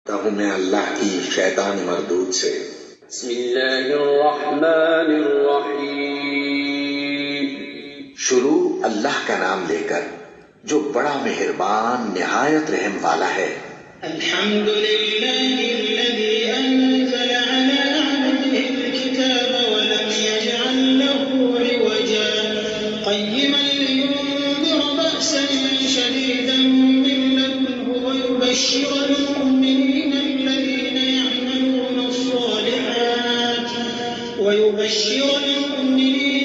हूँ मैं अल्लाह की शैतान मरदूद से। बिस्मिल्लाहिर्रहमानिर्रहीम। शुरू अल्लाह का नाम लेकर जो बड़ा मेहरबान निहायत रहम वाला है। अल्हम्दुलिल्लाहिल्लज़ी अंज़ल अला अब्दिहिल किताब व लम यजअल लहू इवजा क़य्यिमन लियुनज़िर बअसन शदीदन मिन लदुन्हु व युबश्शिरल मुमिनीना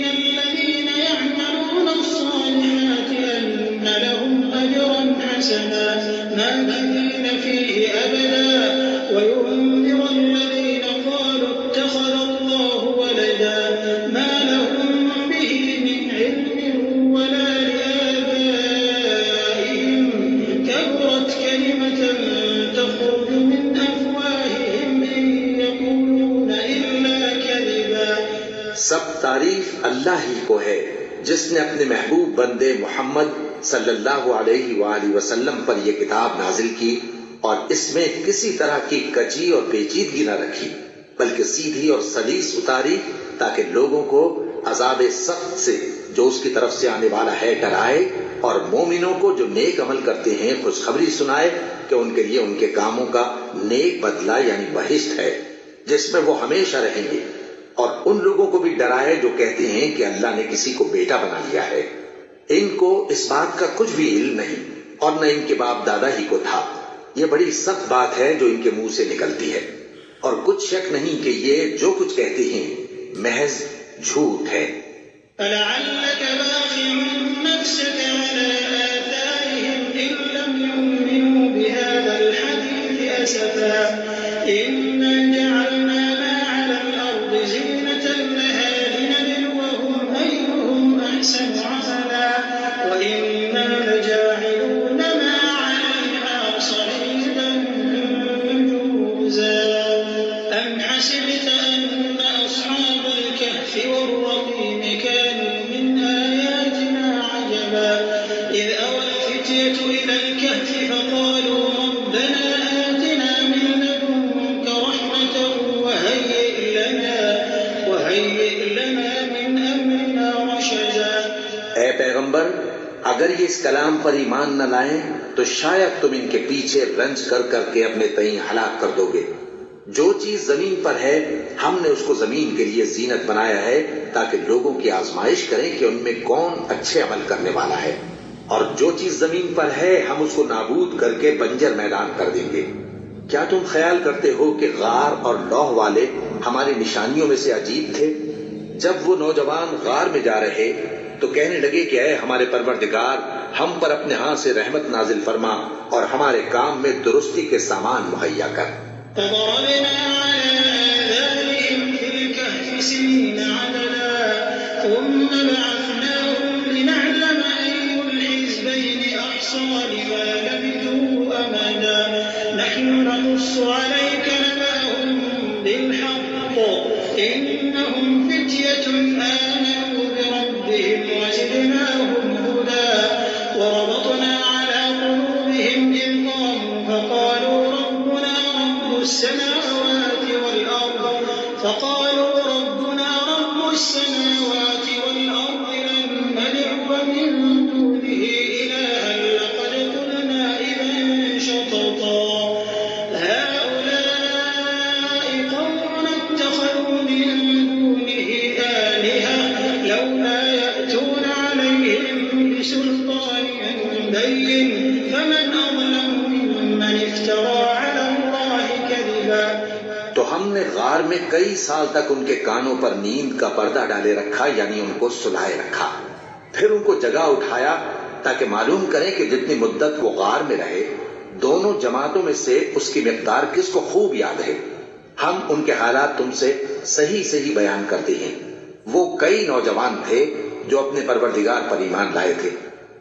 अल्लज़ीना यअमलून अस्सालिहात अन्न लहुम अजरन हसना माकिथीन फीहि अबदा व युनज़िर الذين قالوا اتخذ الله ولدا ما لهم به من علم ولا لآبائهم كبرت كلمة تخرج من أفواههم إن يقولون إلا كذبا। सब तारीफ अल्लाह ही को है जिसने अपने महबूब बंदे मोहम्मद सल्लल्लाहु अलैहि वसल्लम पर यह किताब नाजिल की और इसमें किसी तरह की कजी और पेचीदगी न रखी, बल्कि सीधी और सलीस उतारी ताकि लोगों को अजाब सख्त से जो उसकी तरफ से आने वाला है डराए और मोमिनों को जो नेक अमल करते हैं खुशखबरी सुनाए कि उनके लिए उनके कामों का नेक बदला यानी बहिश्त है जिसमें वो हमेशा रहेंगे, और उन लोगों को भी डराए जो कहते हैं कि अल्लाह ने किसी को बेटा बना लिया है। इनको इस बात का कुछ भी इल्म नहीं और न इनके बाप दादा ही को था। ये बड़ी सख्त बात है जो इनके मुंह से निकलती है और कुछ शक नहीं कि ये जो कुछ कहते हैं महज झूठ है। فلعلك باخع نفسك على آثارهم إن لم يؤمنوا بهذا الحديث أسفا إنا جعلنا ما على الأرض زينة لها لنبلوهم أيهم أحسن عملا وإنا لجاعلون ما عليها صعيدا جرزا أم حسبت أن أصحاب الكهف والرقيم كانوا من آياتنا عجبا إذ أوى الفتية إلى الكهف فقالوا ربنا آتنا من لدنك رحمة وهيئ لنا من أمرنا رشدا। ऐ पैगंबर, अगर ये इस कलाम पर ईमान न लाएं तो शायद तुम इनके पीछे रंज कर करके अपने तई हलाक कर दोगे। जो चीज जमीन पर है हमने उसको जमीन के लिए जीनत बनाया है ताकि लोगों की आजमाइश करें कि उनमें कौन अच्छे अमल करने वाला है, और जो चीज जमीन पर है हम उसको नाबूद करके बंजर मैदान कर देंगे। क्या तुम ख्याल करते हो कि गार और लौह वाले हमारी निशानियों में से अजीब थे? जब वो नौजवान गार में जा रहे तो कहने लगे कि ऐ हमारे परवरदिगार, हम पर अपने हाथ से रहमत नाजिल फरमा और हमारे काम में दुरुस्ती के सामान मुहैया कर। فضربنا على آذانهم في الكهف سنين عددا ثم بعثناهم لنعلم أي الحزبين أحصى لما لبثوا أمدا نحن نقص عليك نبأهم بالحق إنهم فتية آمنوا بربهم وزدناهم هدى وربطنا على قلوبهم إذ قاموا فقالوا ربنا رب السماوات والأرض لن ندعو من دونه إلها لقد قلنا إذا شططا هؤلاء قومنا اتخذوا من دونه آلهة لولا يأتون عليهم بسلطان بين فمن أظلم ممن افترى على الله كذبا। तो हमने गार में कई साल तक उनके कानों पर नींद का पर्दा डाले रखा यानी उनको सुलाए रखा, फिर उनको जगा उठाया ताकि मालूम करें कि जितनी मुद्दत वो गार में रहे दोनों जमातों में से उसकी मिकदार किसको खूब याद है। हम उनके हालात तुमसे सही सही बयान करते हैं। वो कई नौजवान थे जो अपने परवरदिगार पर ईमान लाए थे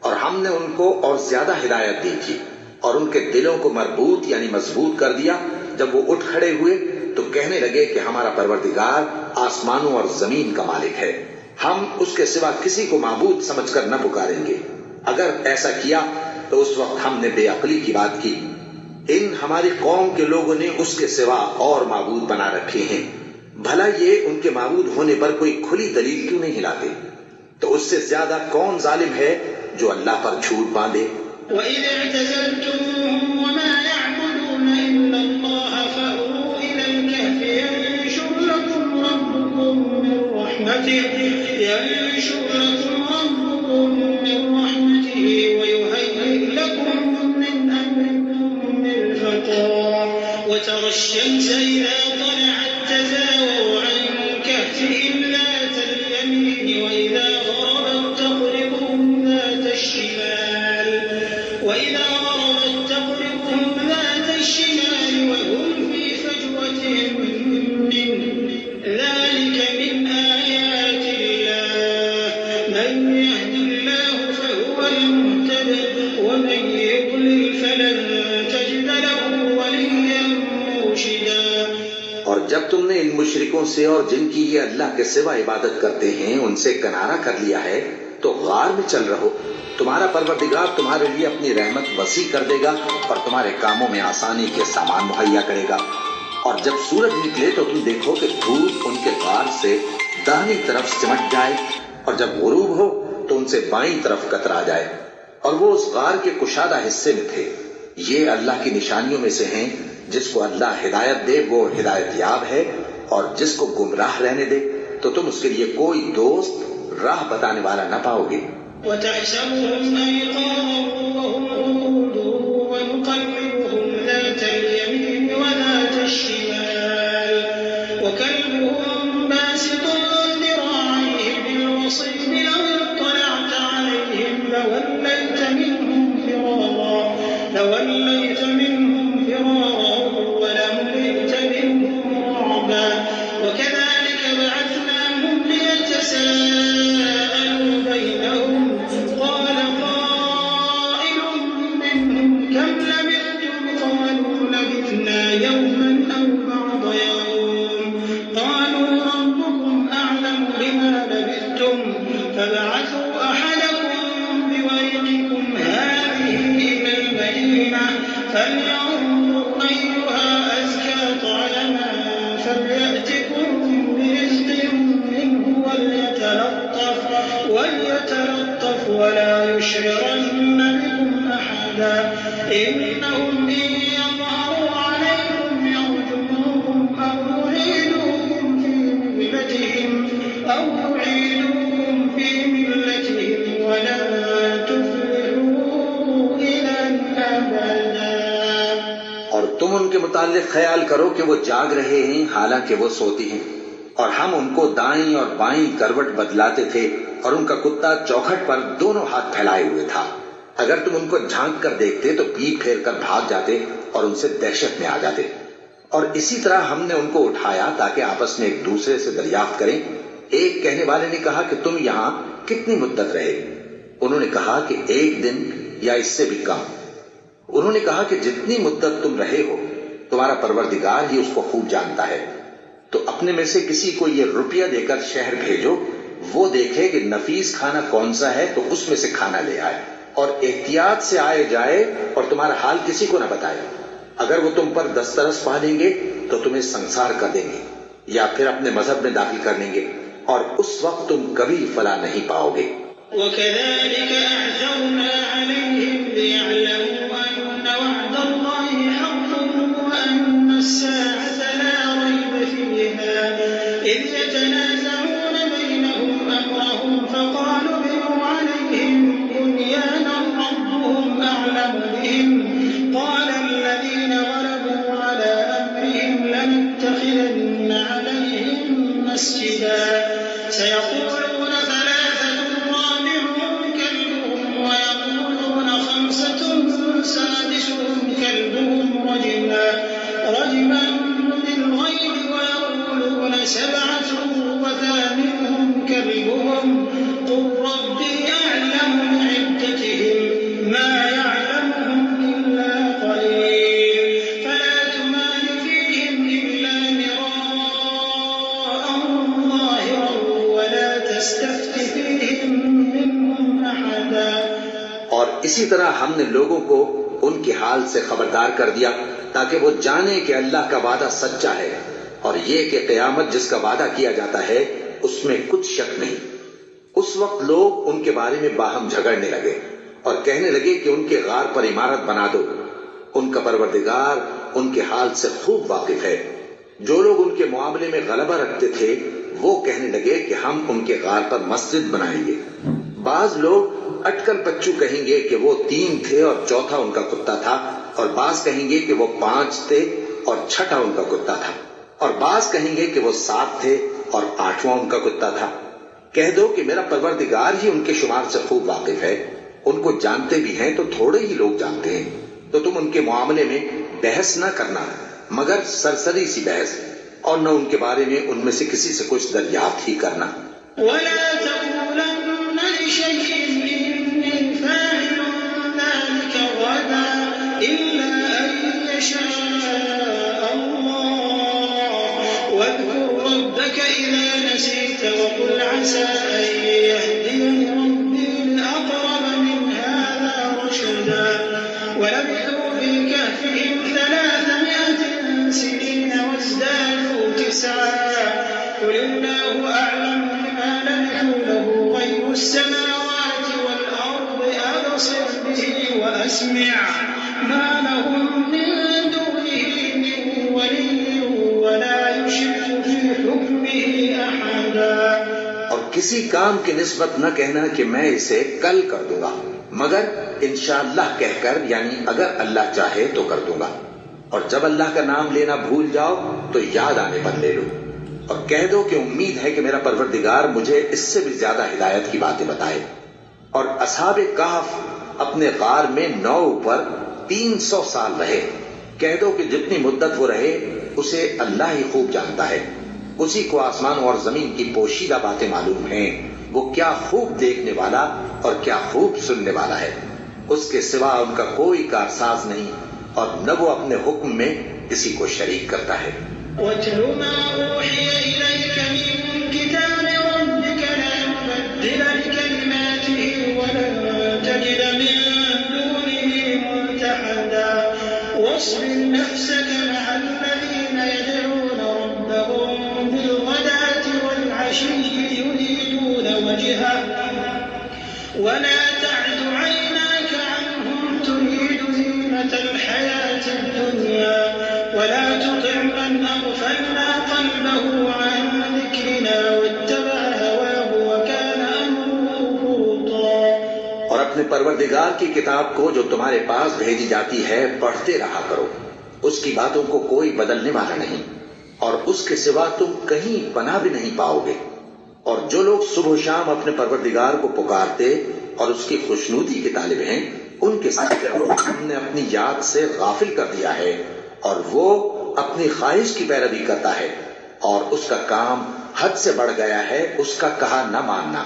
और हमने उनको और ज्यादा हिदायत दी थी और उनके दिलों को मरबूत यानी मजबूत कर दिया। जब वो उठ खड़े हुए तो कहने लगे कि हमारा परवरदिगार आसमानों और जमीन का मालिक है, हम उसके सिवा किसी को माबूद समझकर न पुकारेंगे। अगर ऐसा किया तो उस वक्त हमने बेअक्ली की बात की। इन हमारी कौम के लोगों ने उसके सिवा और माबूद बना रखे हैं, भला ये उनके माबूद होने पर कोई खुली दलील क्यों नहीं लाते? तो उससे ज्यादा कौन जालिम है जो अल्लाह पर झूठ बांधे। और जब तुमने इन मुशरिकों से और जिनकी ये अल्लाह के सिवा इबादत करते हैं उनसे किनारा कर लिया है तो गार में चल रहो, तुम्हारा परवरदिगार तुम्हारे लिए अपनी रहमत वसी कर देगा और तुम्हारे कामों में आसानी के सामान मुहैया करेगा। और जब सूरज निकले तो तुम देखो कि धूप उनके गार से दाहिनी तरफ सिमट जाए और जब गुरूब हो तो उनसे बाईं तरफ कतरा जाए और वो उस गार के कुशादा हिस्से में थे। ये अल्लाह की निशानियों में से हैं, जिसको अल्लाह हिदायत दे वो हिदायत याब है और जिसको गुमराह रहने दे तो तुम उसके लिए कोई दोस्त राह बताने वाला न पाओगे। और तुम उनके मुताल्लिक ख्याल करो कि वो जाग रहे हैं हालांकि वो सोती हैं, और हम उनको दाईं और बाईं करवट बदलाते थे और उनका कुत्ता चौखट पर दोनों हाथ फैलाए हुए था। अगर तुम उनको झांक कर देखते तो पीठ फेर कर भाग जाते और उनसे दहशत में आ जाते। और इसी तरह हमने उनको उठाया ताकि आपस में एक दूसरे से दरियाफ्त करें। एक कहने वाले ने कहा कि तुम यहाँ कितनी मुद्दत रहे? उन्होंने कहा कि 1 दिन या इससे भी कम। उन्होंने कहा कि जितनी मुद्दत तुम रहे हो तुम्हारा परवरदिगार ही उसको खूब जानता है। तो अपने में से किसी को ये रुपया देकर शहर भेजो, वो देखे कि नफीस खाना कौन सा है तो उसमें से खाना ले आए और एहतियात से आए जाए और तुम्हारा हाल किसी को न बताए। अगर वो तुम पर दस्तरस पा लेंगे तो तुम्हें संसार कर देंगे या फिर अपने मजहब में दाखिल कर लेंगे और उस वक्त तुम कभी फला नहीं पाओगे। और इसी तरह हमने लोगों को उनके हाल से खबरदार कर दिया ताकि वो जाने कि अल्लाह का वादा सच्चा है और ये कि क़यामत जिसका वादा किया जाता है उसमें कुछ शक नहीं। उस वक्त लोग उनके बारे में बाहम झगड़ने लगे और कहने लगे कि उनके गार पर इमारत बना दो। उनका परवरदिगार उनके हाल से खूब वाकिफ है। जो लोग उनके मामले में गलबा रखते थे वो कहने लगे कि हम उनके गार पर मस्जिद बनाएंगे। बाज लोग अटकल पच्चू कहेंगे कि वो 3 थे और चौथा उनका कुत्ता था, और बाज कहेंगे कि वो 5 थे और छठा उनका कुत्ता था, और बाज कहेंगे कि वो 7 थे और 8वां उनका कुत्ता था। कह दो कि मेरा परवरदिगार ही उनके शुमार से खूब वाकिफ है। उनको जानते भी हैं तो थोड़े ही लोग जानते हैं। तो तुम उनके मामले में बहस न करना मगर सरसरी सी बहस, और न उनके बारे में उनमें से किसी से कुछ दरियाफ्त ही करना। और किसी काम की निस्बत न कहना कि मैं इसे कल कर दूंगा, मगर इंशाअल्लाह कहकर, यानी अगर अल्लाह चाहे तो कर दूंगा। और जब अल्लाह का नाम लेना भूल जाओ तो याद आने पर ले लो, और कह दो कि उम्मीद है कि मेरा परवरदिगार मुझे इससे भी ज्यादा हिदायत की बातें बताए। और असहाबे कहफ अपने गार में 9 ऊपर 300 साल रहे। कह दो कि जितनी मुद्दत वो रहे उसे अल्लाह ही खूब जानता है। उसी को आसमान और जमीन की पोशीदा बातें मालूम हैं। वो क्या खूब देखने वाला और क्या खूब सुनने वाला है। उसके सिवा उनका कोई कारसाज नहीं और न वो अपने हुक्म में किसी को शरीक करता है। और अपने परवरदिगार की किताब को जो तुम्हारे पास भेजी जाती है पढ़ते रहा करो। उसकी बातों को कोई बदलने वाला नहीं और उसके सिवा तुम कहीं पनाह भी नहीं पाओगे। और जो लोग सुबह शाम अपने परवरदिगार को पुकारते और उसकी खुशनूदी के तालिब हैं, उनके साथ हमने अपनी याद से गाफिल कर दिया है और वो अपनी ख्वाहिश की पैरवी करता है और उसका काम हद से बढ़ गया है उसका कहा न मानना।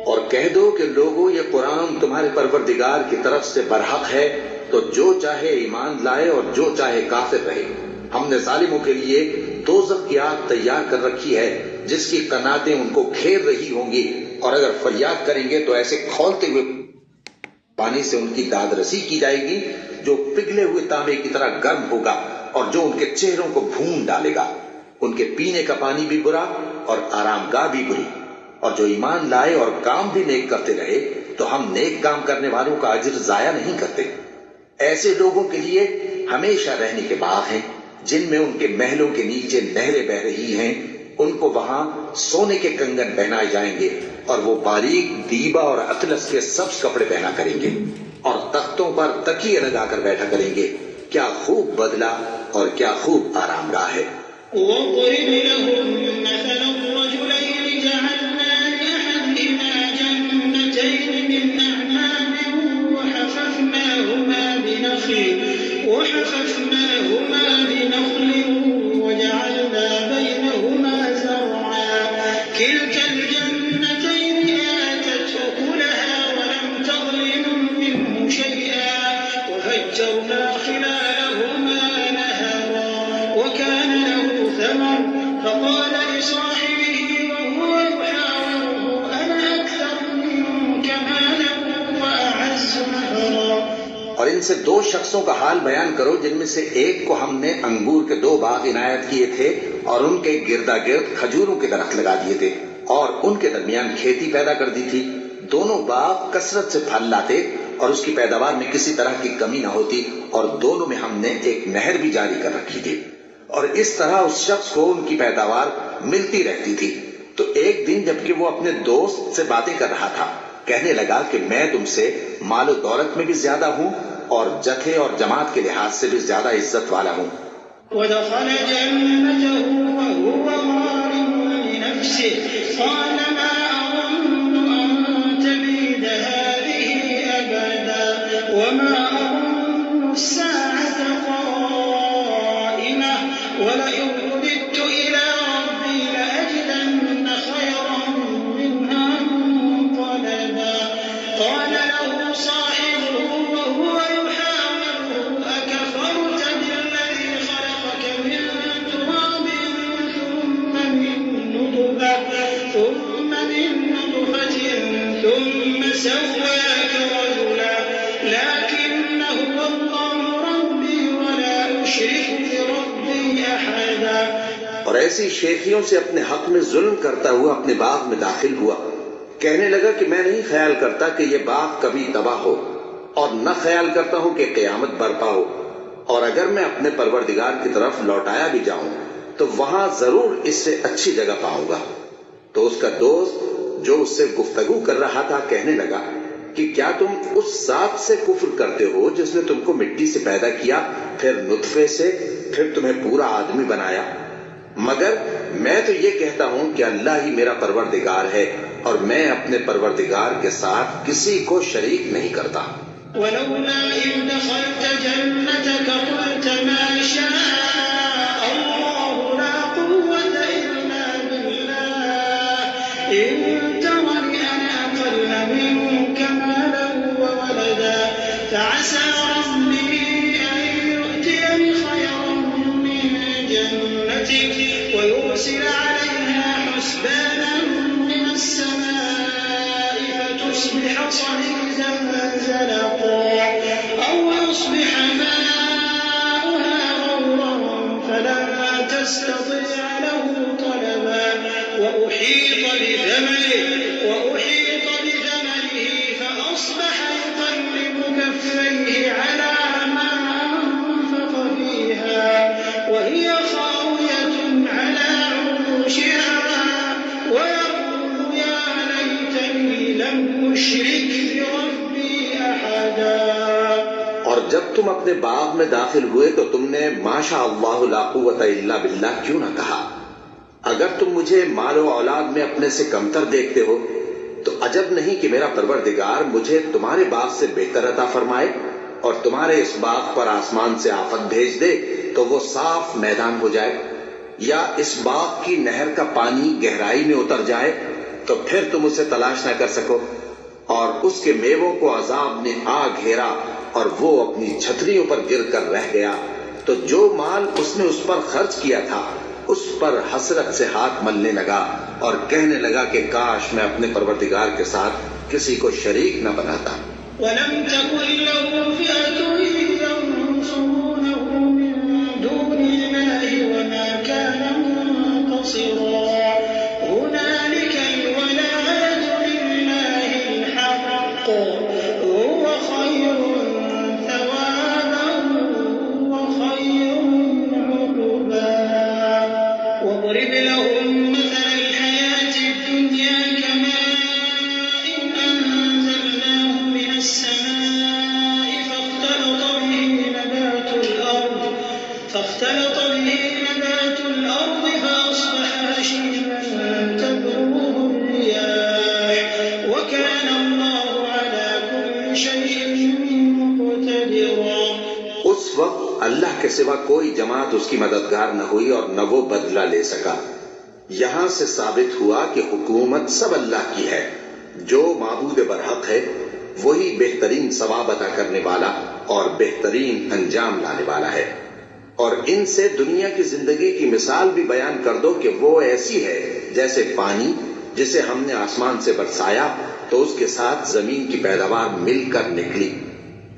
और कह दो कि लोगों ये कुरान तुम्हारे परवरदिगार की तरफ से बरहक है, तो जो चाहे ईमान लाए और जो चाहे काफिर रहे। हमने जालिमों के लिए दोज़ख की आग तैयार कर रखी है जिसकी कनातें उनको घेर रही होंगी, और अगर फरियाद करेंगे तो ऐसे खौलते हुए पानी से उनकी दादरसी की जाएगी जो पिघले हुए तांबे की तरह गर्म होगा और जो उनके चेहरों को भून डालेगा। उनके पीने का पानी भी बुरा और आरामगाह भी बुरी। और जो ईमान लाए और काम भी नेक करते रहे तो हम नेक काम करने वालों का अज्र जाया नहीं करते। ऐसे लोगों के लिए हमेशा रहने के बाग हैं जिनमें उनके महलों के नीचे नहरें बह रही हैं। उनको वहां सोने के कंगन पहनाए जाएंगे और वो बारीक दीबा और अतलस के सब्ज कपड़े पहना करेंगे और तख्तों पर तकिए लगाकर बैठा करेंगे। क्या खूब बदला और क्या खूब आरामगाह है। और इनसे दो शख्सों का हाल बयान करो जिनमें से एक को हमने अंगूर के 2 बाग इनायत किए थे और उनके गिरदा गिर्द खजूरों के दरख्त लगा दिए थे और उनके दरमियान खेती पैदा कर दी थी। दोनों बाग कसरत से फल लाते और उसकी पैदावार में किसी तरह की कमी न होती और दोनों में हमने एक नहर भी जारी कर रखी थी और इस तरह उस शख्स को उनकी पैदावार मिलती रहती थी। तो एक दिन जबकि वो अपने दोस्त से बातें कर रहा था, कहने लगा कि मैं तुमसे मालो दौलत में भी ज्यादा हूँ और जथे और जमात के लिहाज से भी ज्यादा इज्जत वाला हूँ। और ऐसी शेखियों से अपने हक में जुल्म करता हुआ अपने बाग में दाखिल हुआ। कहने लगा कि मैं नहीं ख्याल करता कि ये बाग कभी तबाह हो और न ख्याल करता हूं कि क़यामत बरपा हो, और अगर मैं अपने परवरदिगार की तरफ लौटाया भी जाऊं तो वहां जरूर इससे अच्छी जगह पाऊंगा। तो उसका दोस्त जो उससे गुफ्तगू कर रहा था कहने लगा कि क्या तुम उस ज़ात से कुफ्र करते हो जिसने तुमको मिट्टी से पैदा किया, फिर नुतफे से, फिर तुम्हें पूरा आदमी बनाया। मगर मैं तो ये कहता हूं कि अल्लाह ही मेरा परवरदिगार है और मैं अपने परवरदिगार के साथ किसी को शरीक नहीं करता। और जब तुम अपने बाग में दाखिल हुए तो तुमने माशा अल्लाह ला कुव्वता इल्ला बिल्लाह क्यों ना कहा। अगर तुम मुझे मालो औलाद में अपने से कमतर देखते हो तो अजब नहीं कि मेरा परवरदिगार मुझे तुम्हारे बाग से बेहतर अता फरमाए और तुम्हारे इस बाग पर आसमान से आफत भेज दे तो वो साफ मैदान हो जाए, या इस बाग की नहर का पानी गहराई में उतर जाए तो फिर तुम उसे तलाश न कर सको और उसके मेवों को अजाब ने आ घेरा और वो अपनी छतरियों पर गिर कर रह गया। तो जो माल उसने उस पर खर्च किया था उस पर हसरत से हाथ मलने लगा और कहने लगा कि काश मैं अपने परवरदिगार के साथ किसी को शरीक न बनाता। فاختلط به نبات الأرض فأصبح هشيما تذروه الرياح وكان الله على كل شيء مقتدرا। उस वक्त अल्लाह के सिवा कोई जमात उसकी मददगार न हुई और न वो बदला ले सका। यहाँ से साबित हुआ कि हुकूमत सब अल्लाह की है। जो माबूद बरहक है वही बेहतरीन सवाब अता करने वाला और बेहतरीन अंजाम लाने वाला है। और इनसे दुनिया की जिंदगी की मिसाल भी बयान कर दो कि वो ऐसी है जैसे पानी जिसे हमने आसमान से बरसाया तो उसके साथ जमीन की पैदावार मिलकर निकली,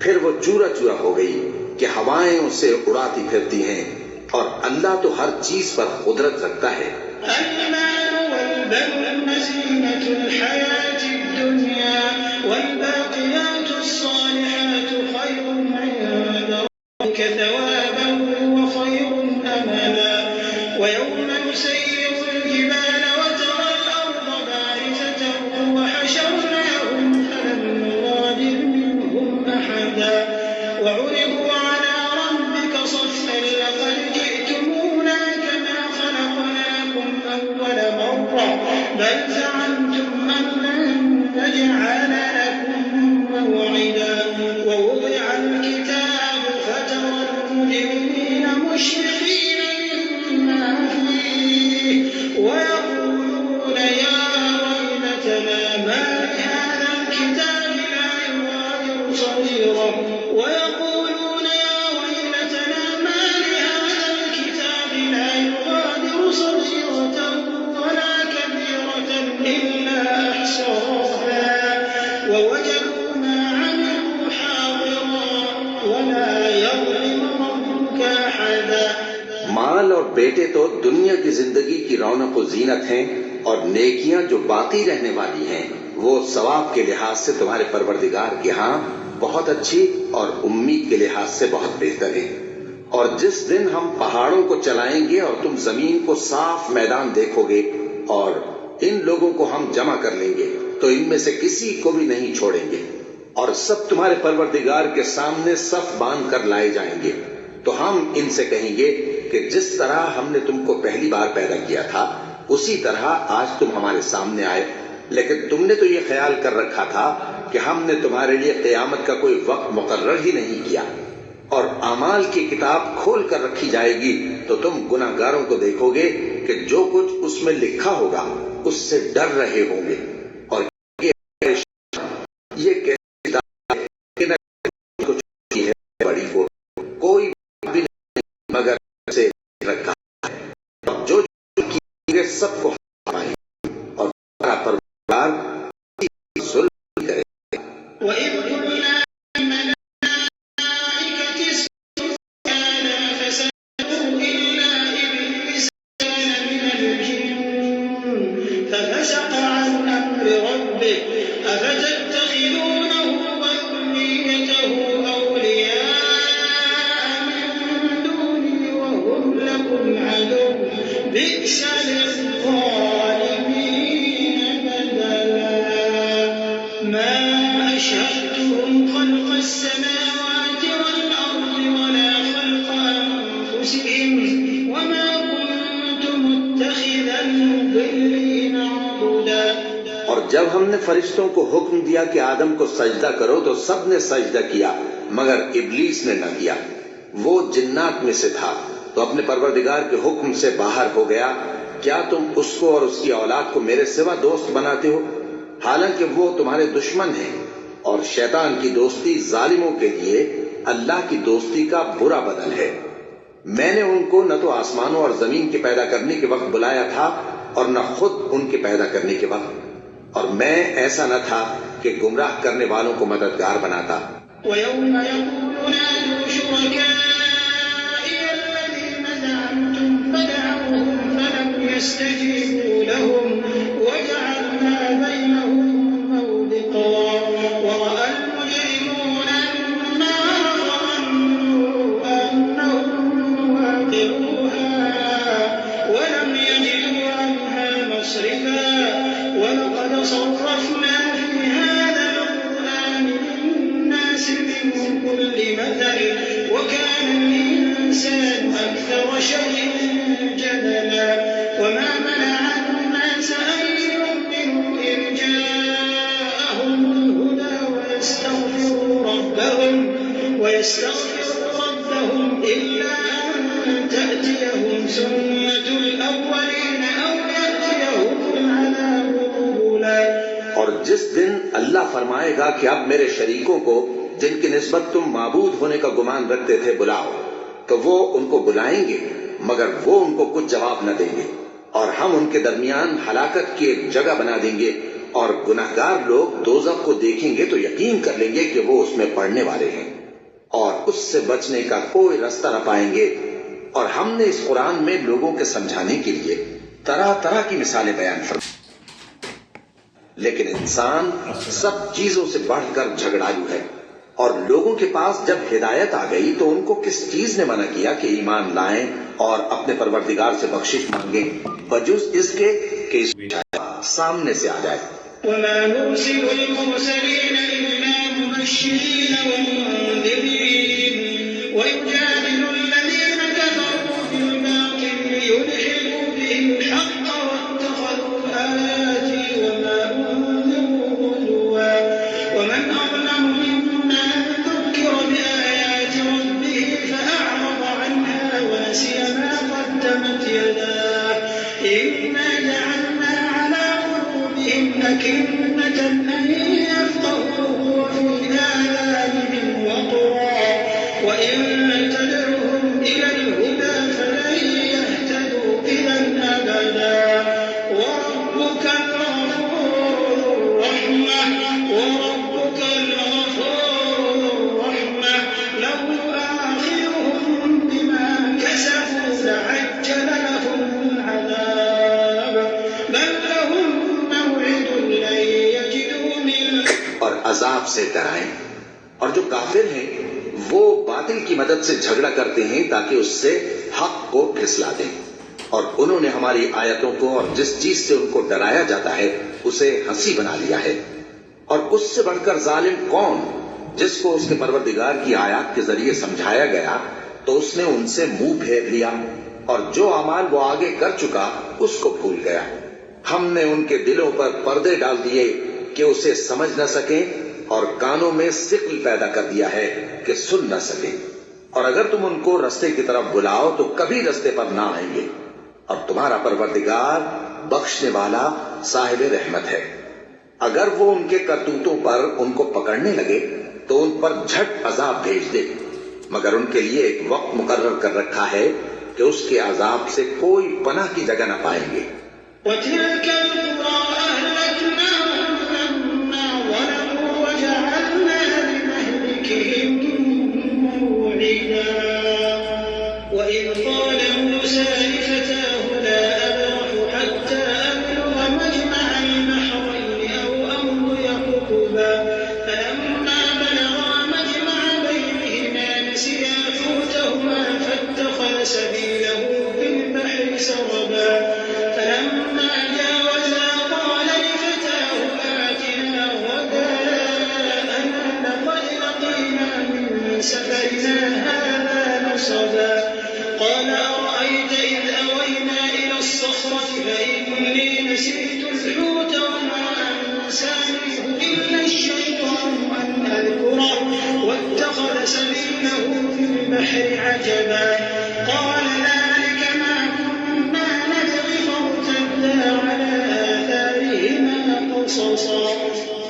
फिर वो चूरा चूरा हो गई कि हवाएं उसे उड़ाती फिरती हैं। और अल्लाह तो हर चीज पर कुदरत रखता है। माल और बेटे तो दुनिया की जिंदगी की रौनक और जीनत हैं और नेकियां जो बाकी रहने वाली हैं वो सवाब के लिहाज से तुम्हारे परवरदिगार के यहाँ बहुत अच्छी और उम्मीद के लिहाज से बहुत बेहतर है। और जिस दिन हम पहाड़ों को चलाएंगे और तुम जमीन को साफ मैदान देखोगे और इन लोगों को हम जमा कर लेंगे तो इनमें से किसी को भी नहीं छोड़ेंगे और सब तुम्हारे परवरदिगार के सामने सफ बांध कर लाए जाएंगे। तो हम इनसे कहेंगे कि जिस तरह हमने तुमको पहली बार पैदा किया था उसी तरह आज तुम हमारे सामने आए, लेकिन तुमने तो ये ख्याल कर रखा था कि हमने तुम्हारे लिए क़यामत का कोई वक्त मुकर्रर ही नहीं किया। और अमाल की किताब खोल कर रखी जाएगी तो तुम गुनाहगारों को देखोगे कि जो कुछ उसमें लिखा होगा उससे डर रहे होंगे। और ये कैसी किताब है बड़ी को कोई भी नहीं मगर से रखा है। जो सबको और परवरदिगार सुल्ह करे। और जब हमने फरिश्तों को हुक्म दिया कि आदम को सजदा करो तो सबने सजदा किया मगर इब्लीस ने न किया। वो जिन्नात में से था तो अपने परवरदिगार के हुक्म से बाहर हो गया। क्या तुम उसको और उसकी औलाद को मेरे सिवा दोस्त बनाते हो, हालांकि वो तुम्हारे दुश्मन हैं। और शैतान की दोस्ती जालिमों के लिए अल्लाह की दोस्ती का बुरा बदल है। मैंने उनको न तो आसमानों और जमीन के पैदा करने के वक्त बुलाया था और न खुद उनके पैदा करने के वक्त, और मैं ऐसा न था कि गुमराह करने वालों को मददगार बनाता। और जिस दिन अल्लाह फरमाएगा कि अब मेरे शरीकों को जिनकी निस्बत तुम माबूद होने का गुमान रखते थे बुलाओ, तो वो उनको बुलाएंगे मगर वो उनको कुछ जवाब न देंगे, और हम उनके दरमियान हलाकत की एक जगह बना देंगे, और गुनाहगार लोग दोज़ख को देखेंगे तो यकीन कर लेंगे कि वो उसमें पड़ने वाले हैं और उससे बचने का कोई रास्ता न पाएंगे। और हमने इस कुरान में लोगों के समझाने के लिए तरह तरह की मिसालें बयान फरमाई, लेकिन इंसान सब चीजों से बढ़कर झगड़ालू है। और लोगों के पास जब हिदायत आ गई तो उनको किस चीज ने मना किया कि ईमान लाएं और अपने परवरदिगार से बख्शिश मांगे, बजुज इसके कि सामने से आ जाए। अजाब से डराएं। और जो काफिर हैं वो बातिल की मदद से झगड़ा करते हैं ताकि उससे हक को फिसला दें, और उन्होंने हमारी आयतों को और जिस चीज से उनको डराया जाता है उसे हंसी बना लिया है। और उससे बढ़कर जालिम कौन, जिसको उसके परवरदिगार की आयत के जरिए समझाया गया तो उसने उनसे मुंह फेर लिया, और जो अमाल वो आगे कर चुका उसको भूल गया। हमने उनके दिलों पर पर्दे डाल दिए कि उसे समझ न सकें, और कानों में सिक्ल पैदा कर दिया है कि सुन न सके। और अगर तुम उनको रास्ते की तरफ बुलाओ तो कभी रास्ते पर ना आएंगे, और तुम्हारा परवरदिगार बख्शने वाला साहिब रहमत है। अगर वो उनके करतूतों पर उनको पकड़ने लगे तो उन पर झट अजाब भेज दे, मगर उनके लिए एक वक्त मुकर्रर कर रखा है कि उसके अजाब से कोई पनाह की जगह न पाएंगे।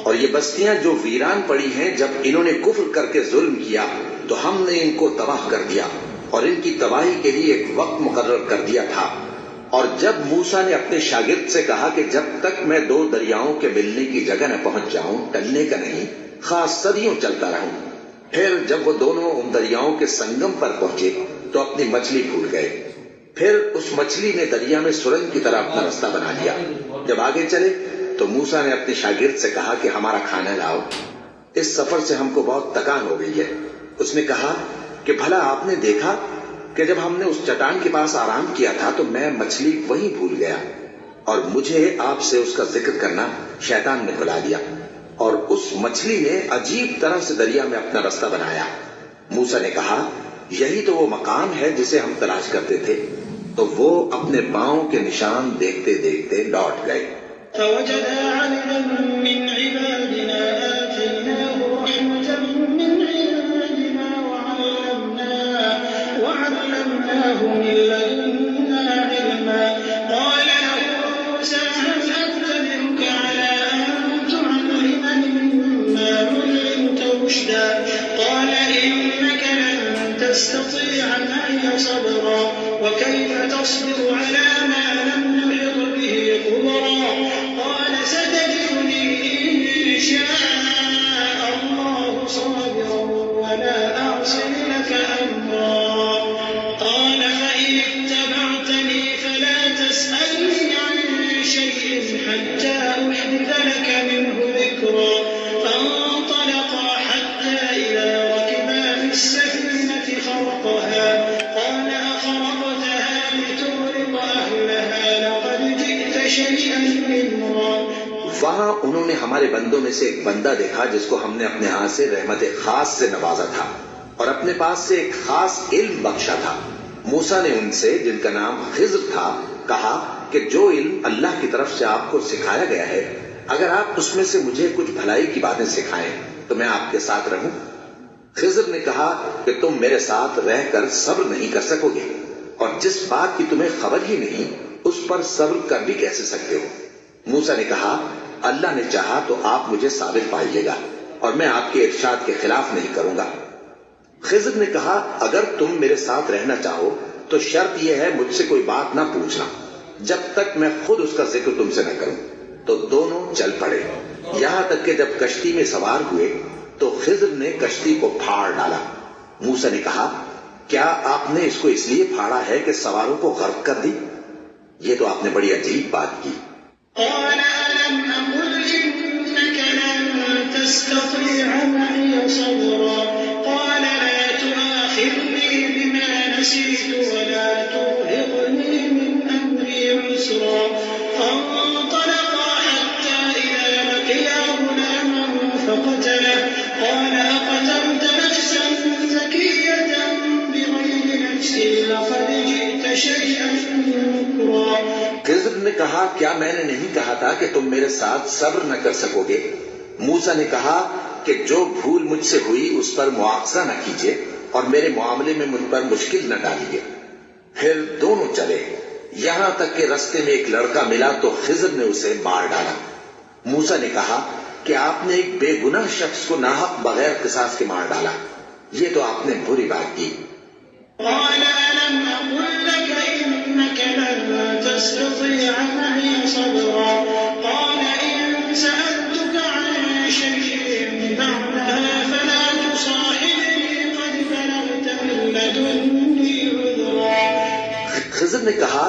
और ये बस्तियां जो वीरान पड़ी हैं, जब इन्होंने कुफ्र करके जुल्म किया तो हमने इनको तबाह कर दिया, और इनकी तबाही के लिए एक वक्त मुकर्रर कर दिया था। और जब मूसा ने अपने शागिर्द से कहा कि जब तक मैं दो दरियाओं के मिलने की जगह न पहुंच जाऊं, टलने का नहीं, खास सदियों चलता रहूं। फिर जब वो दोनों उन दरियाओं के संगम पर पहुंचे तो अपनी मछली भूल गए। फिर उस मछली ने दरिया में सुरंग की तरह अपना रास्ता बना लिया। जब आगे चले तो मूसा ने अपने शागिर्द से कहा कि हमारा खाना लाओ, इस सफर से हमको बहुत थकान हो गई है। उसने कहा कि भला आपने देखा कि जब हमने उस चट्टान के पास आराम किया था तो मैं मछली वहीं भूल गया और मुझे आपसे उसका जिक्र करना शैतान ने भुला दिया और उस मछली ने अजीब तरह से दरिया में अपना रास्ता बनाया। मूसा ने कहा यही तो वो मकाम है जिसे हम तलाश करते थे। तो वो अपने पांव के निशान देखते देखते लौट गए। वहां उन्होंने हमारे बंदों में से एक बंदा देखा जिसको हमने अपने हाथ से रहमत खास से नवाजा था और अपने पास से एक खास इल्म बख्शा था। मूसा ने उनसे, जिनका नाम खिज्र था, कहा कि जो इल्म अल्लाह की तरफ से आपको सिखाया गया है, अगर आप उसमें से मुझे कुछ भलाई की बातें सिखाएं तो मैं आपके साथ रहूं। खिज्र ने कहा कि तुम मेरे साथ रहकर सब्र नहीं कर सकोगे और जिस बात की तुम्हें खबर ही नहीं उस पर सब्र कर भी कैसे सकते हो। मूसा ने कहा अल्लाह ने चाहा तो आप मुझे साबित पाइएगा और मैं आपके इरशाद के खिलाफ नहीं करूंगा। खिज्र ने कहा अगर तुम मेरे साथ रहना चाहो तो शर्त यह है मुझसे कोई बात ना पूछना जब तक मैं खुद उसका जिक्र तुमसे न करूं। तो दोनों चल पड़े, यहां तक कि जब कश्ती में सवार हुए तो खिज्र ने कश्ती को फाड़ डाला। मूसा ने कहा क्या आपने इसको इसलिए फाड़ा है कि सवारों को गर्क कर दी? ये तो आपने बड़ी अजीब बात की। खिज्र ने कहा क्या मैंने नहीं कहा था कि तुम मेरे साथ सब्र न कर सकोगे? मूसा ने कहा कि जो भूल मुझसे हुई उस पर मुआवजा न कीजिए और मेरे मामले में मुझ पर मुश्किल न डालिए। फिर दोनों चले, यहां तक कि रास्ते में एक लड़का मिला तो खिज्र ने उसे मार डाला। मूसा ने कहा कि आपने एक बेगुनाह शख्स को नाहक बगैर किसास के मार डाला, ये तो आपने बुरी बात की। खिज्र ने कहा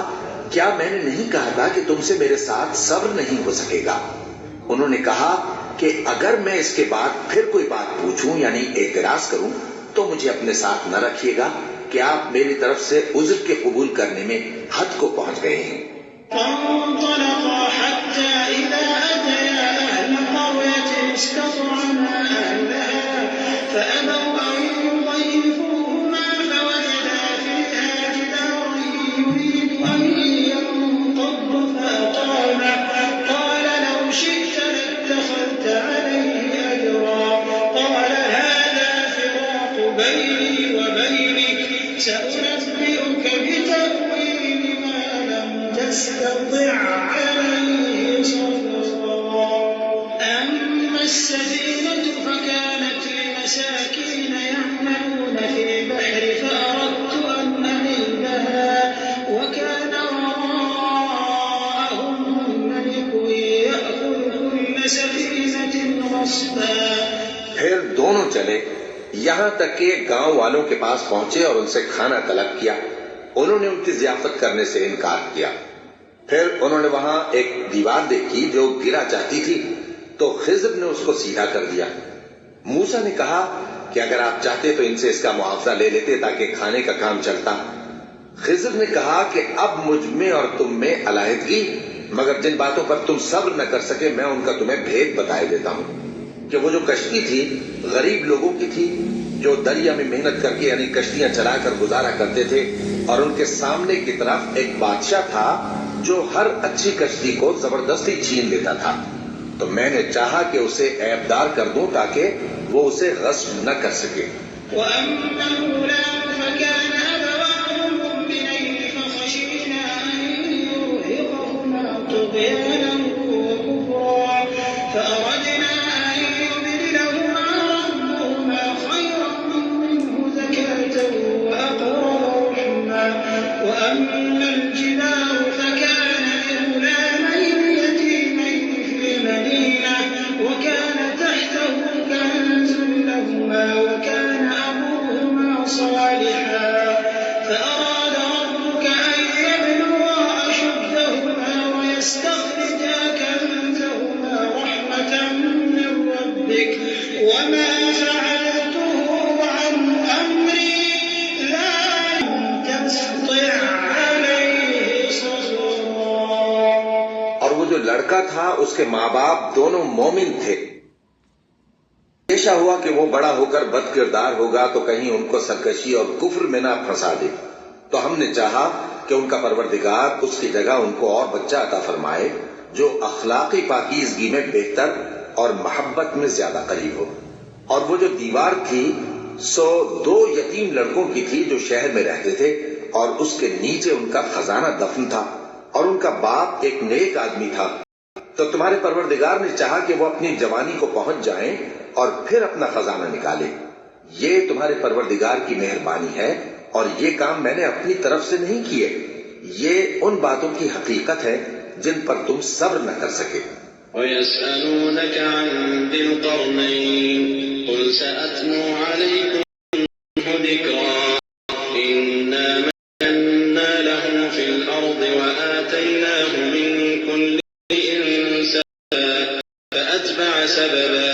क्या मैंने नहीं कहा था कि तुमसे मेरे साथ सब्र नहीं हो सकेगा? उन्होंने कहा कि अगर मैं इसके बाद फिर कोई बात पूछूं यानी एतराज करूं तो मुझे अपने साथ न रखिएगा कि आप मेरी तरफ से उज़्र के कबूल करने में हद को पहुंच गए हैं। فكانت لمساكين يعملون في البحر فأردت أن चले, यहाँ तक कि गांव वालों के पास पहुंचे और उनसे खाना तलब किया। उन्होंने उनकी जियाफत करने से इनकार किया। फिर उन्होंने वहां एक दीवार देखी जो गिरा चाहती थी, तो खिज़र ने उसको सीधा कर दिया। मूसा ने कहा कि अगर आप चाहते तो इनसे इसका मुआवजा ले लेते ताकि खाने का काम चलता। खिज़र ने कहा कि अब मुझ में और तुम में अलहदगी, मगर जिन बातों पर तुम सब्र न कर सके मैं उनका तुम्हें भेद बताए देता हूं कि वो जो कश्ती थी गरीब लोगों की थी जो दरिया में मेहनत करके यानी कश्तियां चलाकर गुजारा करते थे, और उनके सामने की तरफ एक बादशाह था जो हर अच्छी कश्ती को जबरदस्ती छीन लेता था। तो मैंने चाहा कि उसे ऐबदार कर दूं ताकि वो उसे गस्ब न कर सके। और वो जो लड़का था उसके माँ बाप दोनों मोमिन थे। पेशा हुआ कि वो बड़ा होकर बदकिरदार होगा तो कहीं उनको सरकशी और कुफ्र में ना फंसा दे। तो हमने चाहा कि उनका परवरदिगार उसकी जगह उनको और बच्चा अता फरमाए जो अखलाकी पाकीज़गी में बेहतर और मोहब्बत में ज्यादा करीब हो। और वो जो दीवार थी सो 2 यतीम लड़कों की थी जो शहर में रहते थे, और उसके नीचे उनका खजाना दफन था, और उनका बाप एक नेक आदमी था। तो तुम्हारे परवरदिगार ने चाहा कि वो अपनी जवानी को पहुंच जाएं और फिर अपना खजाना निकाले। ये तुम्हारे परवरदिगार की मेहरबानी है, और ये काम मैंने अपनी तरफ से नहीं किए। ये उन बातों की हकीकत है जिन पर तुम सब्र न कर सके। वयस्अलूनक अन दिल क़रनैन क़ुल सअत्लू अलैकुम ज़िक्रा इन्ना मक्कन्ना लहु फ़िल अर्ज़ि व आतैनाहु मिन कुल्लि इंसान फअतबअ सबबा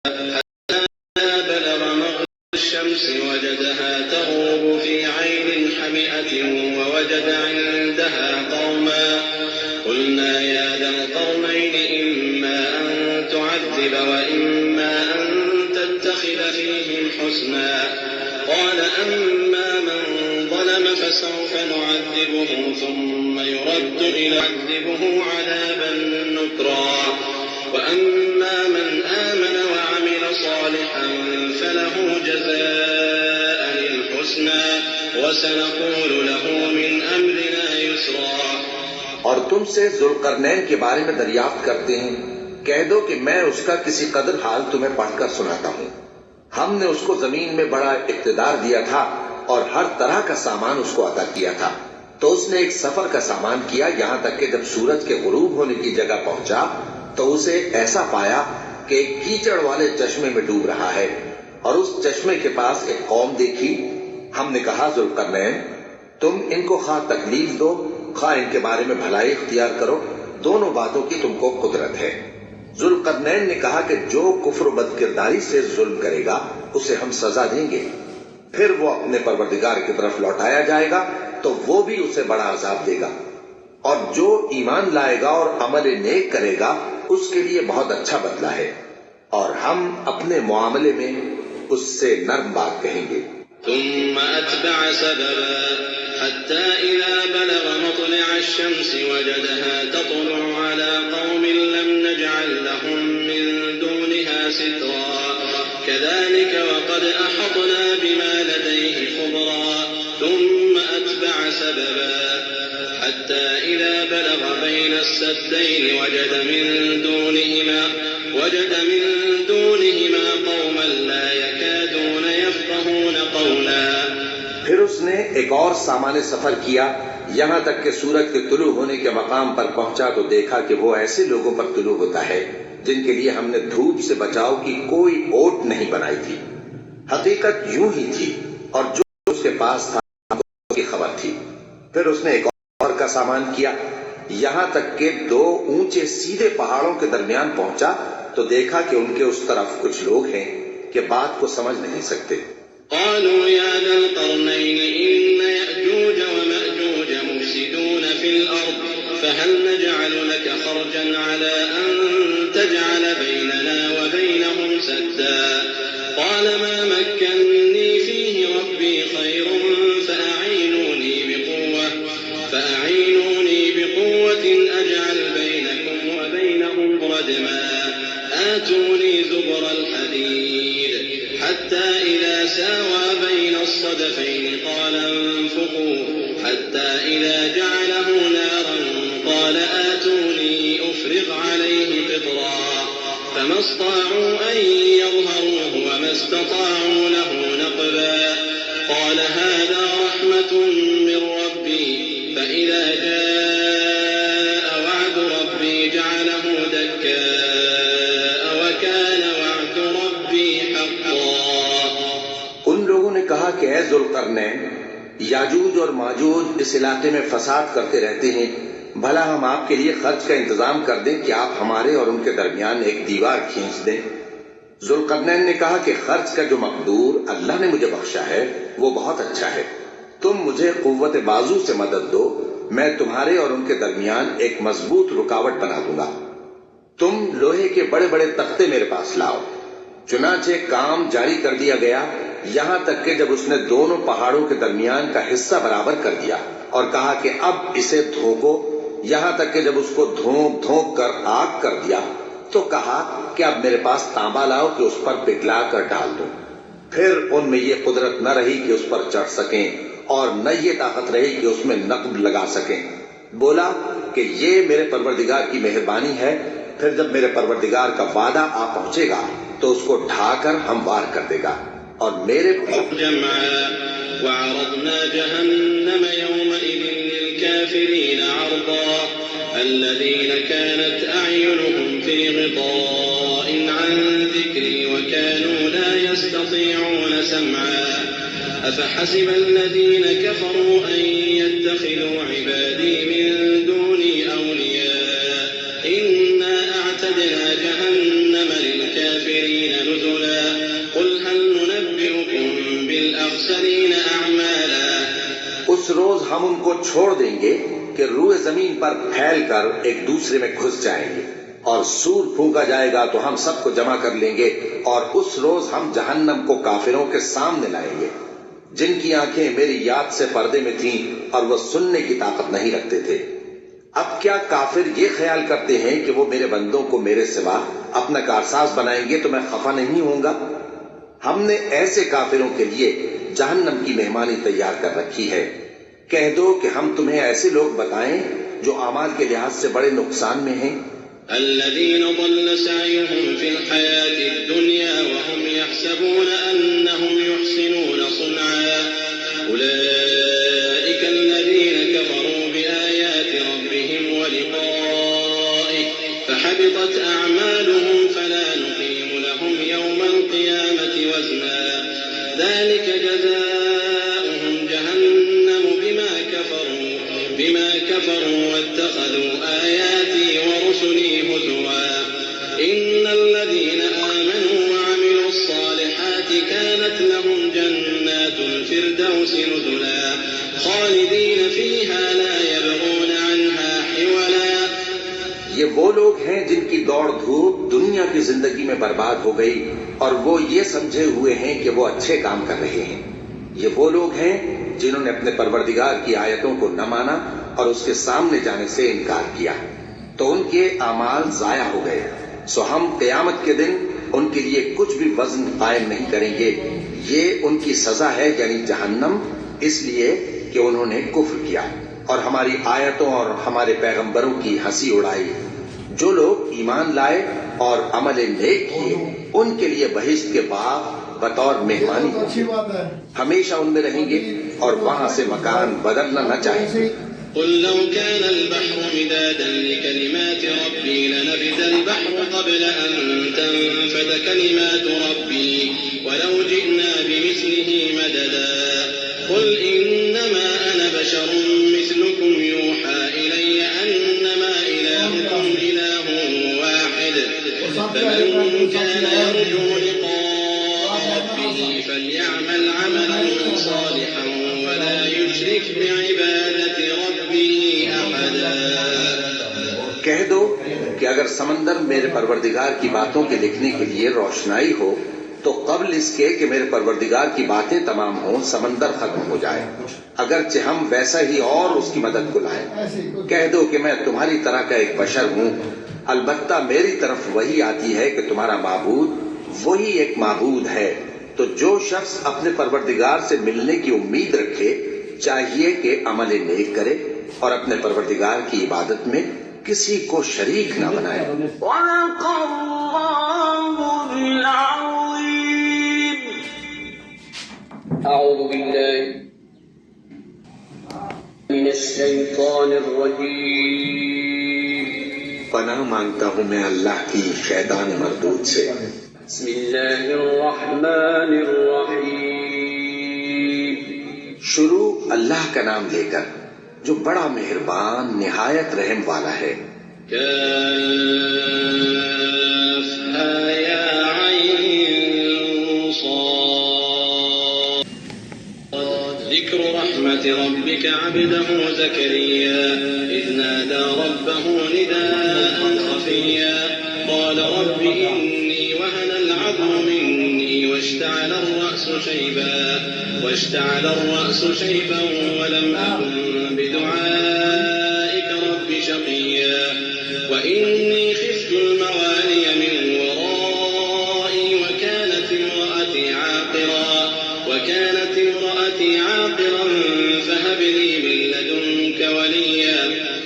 हत्ता बलग मग़रिब अश-शम्स वजदहा तग़ूबु फ़ी ऐनिन हमिअतिन व वजद इंदहा क़ौमा क़ुलना या ज़ल क़रनैन इम्मा अन तुअज़्ज़िब व इम्मा अन तत्तखिज़ फ़ीहिम हुस्ना क़ाल अम्मा मन ज़लम फसौफ़ नुअज़्ज़िबुहु थुम्मा युरद्दु इलैहि अज़ाबन नुक्रा व अम्मा मन आमन व अमिल सालिहन फलहु जज़ाअनिल हुस्ना व सनक़ूलु लहु मिन अम्रिना युस्रा। और तुमसे ज़ुल्क़रनैन के बारे में दरियाफ्त करते हैं, कह दो कि मैं उसका किसी कदर हाल तुम्हें पढ़कर सुनाता हूँ। हमने उसको जमीन में बड़ा इक़्तिदार दिया था और हर तरह का सामान उसको अता किया था। तो उसने एक सफर का सामान किया, यहाँ तक कि जब सूरज के गुरूब होने की जगह पहुंचा तो उसे ऐसा पाया कि एक कीचड़ वाले चश्मे में डूब रहा है, और उस चश्मे के पास एक कौम देखी। हमने कहा ज़ुल्क़रनैन, तुम इनको खा तकलीफ दो खा इनके बारे में भलाई इख्तियार करो, दोनों बातों की तुमको कुदरत है। ज़ुल्क़रनैन ने कहा कि जो कुफ्र बदकिरदारी से जुल्म करेगा उसे हम सजा देंगे, फिर वो अपने परवरदिगार की तरफ लौटाया जाएगा तो वो भी उसे बड़ा अजाब देगा, और जो ईमान लाएगा और अमल नेक करेगा उसके लिए बहुत अच्छा बदला है, और हम अपने मुआमले में उससे नर्म बात कहेंगे। ثم أتبع سببا حتى إذا بلغ مطلع الشمس وجدها تطلع على قوم لم نجعل لهم من دونها سترا كذلك وقد أحطنا بما لديه خبرا ثم أتبع سببا حتى إذا بلغ بين السدين وجد من دونهما قوما لا يكادون يفقهون قولا। फिर उसने एक और सामान्य सफर किया, यहाँ तक कि सूरज के तुलू होने के मकाम पर पहुंचा तो देखा कि वो ऐसे लोगों पर तुलू होता है जिनके लिए हमने धूप से बचाव की कोई ओट नहीं बनाई थी। हकीकत यूं ही थी और जो उसके पास था उसकी खबर थी। फिर उसने एक और का सामान किया, यहां तक के 2 ऊंचे सीधे पहाड़ों के दरमियान पहुंचा तो देखा कि उनके उस तरफ कुछ लोग हैं कि बात को समझ नहीं सकते। قالوا يا ذا القرنين إن يأجوج ومأجوج مفسدون في الأرض فهل نجعل لك خرجا على أن تجعل بيننا وبينهم سدا قال ما مكني فيه ربي خير فأعينوني بقوة أجعل بينكم وبينهم ردما آتوني زبر الحديد حتى إذا ساوى بين الصدفين قال انفخوا حتى إذا جعله نارا قال آتوني أفرغ عليه قطرا فما استطاعوا أن يظهروه وما استطاعوا له نقبا قال هذا رحمة من ربي فإذا جاء وعد ربي جعله دكاء وكان وعد ربي حقا। उन लोगों ने कहा कि ऐ ज़ुल्क़रनैन, याजूज और माजूज इस इलाके में फसाद करते रहते हैं, भला हम आपके लिए खर्च का इंतजाम कर दें कि आप हमारे और उनके दरमियान एक दीवार खींच दें। ज़ुल्क़रनैन ने कहा कि खर्च का जो मकदूर अल्लाह ने मुझे बख्शा है वो बहुत अच्छा है, तुम मुझे कुव्वत बाजू से मदद दो, मैं तुम्हारे और उनके दरमियान एक मजबूत रुकावट बना दूंगा। तुम लोहे के बड़े बड़े तख्ते मेरे पास लाओ। चुनाचे काम जारी कर दिया गया, यहां तक कि जब उसने दोनों पहाड़ों के दरमियान का हिस्सा बराबर कर दिया और कहा कि अब इसे धोको, यहां तक कि जब उसको धोक धोक कर आग कर दिया तो कहा कि अब मेरे पास तांबा लाओ कि उस पर पिघला कर डाल दूं। फिर उनमें ये कुदरत न रही कि उस पर चढ़ सकें और न ये ताकत रही कि उसमें नक्ब लगा सकें। बोला कि ये मेरे परवरदिगार की मेहरबानी है, फिर जब मेरे परवरदिगार का वादा आ पहुंचेगा तो उसको ढाकर हमवार कर देगा और मेरे وعرضنا جهنم يومئذ للكافرين عرضا الذين كانت أعينهم في غطاء عن ذكري وكانوا لا يستطيعون سمعا أفحسب الذين كفروا أن يتخذوا عبادي من دوني أولياء إنا أعتدنا جهنم للكافرين نزلا قل هل ننبئكم بالأخسرين أعمالا। उस रोज हम उनको छोड़ देंगे कि रूए जमीन पर फैलकर एक दूसरे में घुस जाएंगे और सूर फूंका जाएगा तो हम सबको जमा कर लेंगे और उस रोज हम जहन्नम को काफिरों के सामने लाएंगे जिनकी आंखें मेरी याद से पर्दे में थीं और वह सुनने की ताकत नहीं रखते थे। अब क्या काफिर ये ख्याल करते हैं कि वो मेरे बंदों को मेरे सिवा अपना कारसाज बनाएंगे तो मैं खफा नहीं होऊंगा। हमने ऐसे काफिरों के लिए जहन्नम की मेहमानी तैयार कर रखी है। कह दो कि हम तुम्हें ऐसे लोग बताएं जो अमाल के लिहाज से बड़े नुकसान में हैं। الذين ضل سعيهم في الحياة الدنيا وهم يحسبون أنهم يحسنون صنعا أولئك الذين كفروا بآيات ربهم ولقائه فحبطت أعمالهم فلا نقيم لهم يوم القيامة وزنا ذلك جزاؤهم جهنم بما كفروا واتخذوا آياتي ورسلي هزوا إن الذين آمنوا وعملوا الصالحات كانت لهم جنات الفردوس نزلا خالدين فيها لا يبغون عنها حولا। ये वो लोग हैं जिनकी दौड़ धूप दुनिया की जिंदगी में बर्बाद हो गई और वो ये समझे हुए हैं कि वो अच्छे काम कर रहे हैं। ये वो लोग हैं जिन्होंने अपने परवरदिगार की आयतों को न माना और उसके सामने जाने से इनकार किया तो उनके अमाल जाया हो गए। सो हम क़यामत के दिन उनके लिए कुछ भी वजन कायम नहीं करेंगे। ये उनकी सजा है यानी जहन्नम, इसलिए कि उन्होंने कुफ्र किया और हमारी आयतों और हमारे पैगंबरों की हंसी उड़ाई। जो लोग ईमान लाए और अमल नेक किए उनके लिए बहिश्त के बाग बतौर मेहमानी होगी, हमेशा उनमें रहेंगे और वहां से मकान बदलना न चाहेंगे। قل لو كان البحر مدادا لكلمات ربي لنفد البحر قبل أن تنفد كلمات ربي ولو جئنا بمثله مددا قل إنما أنا بشر مثلكم يوحى إلي أنما إلهكم إله واحد فمن كان يرجو لقاء ربه فليعمل عملا صالحا ولا يشرك بعبادة ربه أحدا। कह दो कि अगर समंदर मेरे परवरदिगार की बातों के लिखने के लिए रोशनाई हो तो कबल इसके कि मेरे परवरदिगार की बातें तमाम हों समंदर खत्म हो जाए, अगरचे हम वैसा ही और उसकी मदद को लाएं। कह दो कि मैं तुम्हारी तरह का एक बशर हूँ, अलबत्ता मेरी तरफ वही आती है कि तुम्हारा माबूद वही एक माबूद है। तो जो शख्स अपने परवरदिगार से मिलने की उम्मीद रखे चाहिए कि अमल नेक करे और अपने परवरदिगार की इबादत में किसी को शरीक न बनाए। أعوذ بالله من الشيطان الرجيم पनाह मांगता हूँ मैं अल्लाह की शैतान मरदूद से। بسم الله الرحمن الرحيم शुरू अल्लाह का नाम लेकर जो बड़ा मेहरबान निहायत रहम वाला है। كافها يا عين صاد ذكر رحمة ربك عبده زكريا إذ نادى ربه نداء خفيا قال رب إني وهن العظم مني واشتعل الرأس شيبا ولم أكن بدعائك رب شقيا وإني خفت الموالي من ورائي وكانت امرأتي عاقرا فهب لي من لدنك وليا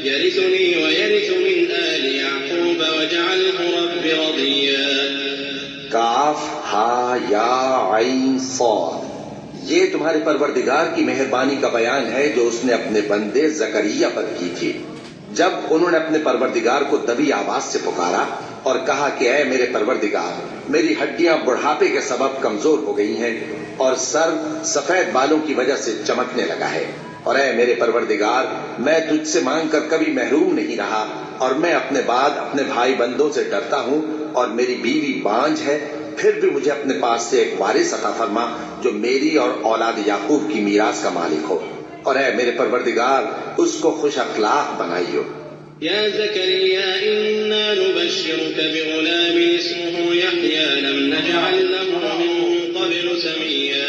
يرثني ويرث من آل يعقوب واجعله رب رضيا। काफ हा या आइन सौद, ये तुम्हारे परवरदिगार की मेहरबानी का बयान है जो उसने अपने बंदे जकरिया पर की थी जब उन्होंने अपने परवरदिगार को दबी आवाज से पुकारा और कहा कि ऐ मेरे परवरदिगार, मेरी हड्डियां बुढ़ापे के सबब कमजोर हो गई हैं और सर सफेद बालों की वजह से चमकने लगा है, और ऐ मेरे परवरदिगार, मैं तुझसे मांग कर कभी महरूम नहीं रहा और मैं अपने बाद अपने भाई बंदों से डरता हूँ और मेरी बीवी बांझ है, फिर भी मुझे अपने पास से एक वारिस अता फरमा जो मेरी और औलाद याकूब की मीरास का मालिक हो, और ऐ मेरे परवरदिगार उसको खुश अखलाक बनाइयो। या ज़करिया इन्ना नुबश्शिरुक बिग़ुलाम इस्मुहु यहया लम नजअल लहु मिन क़ब्लु समय्या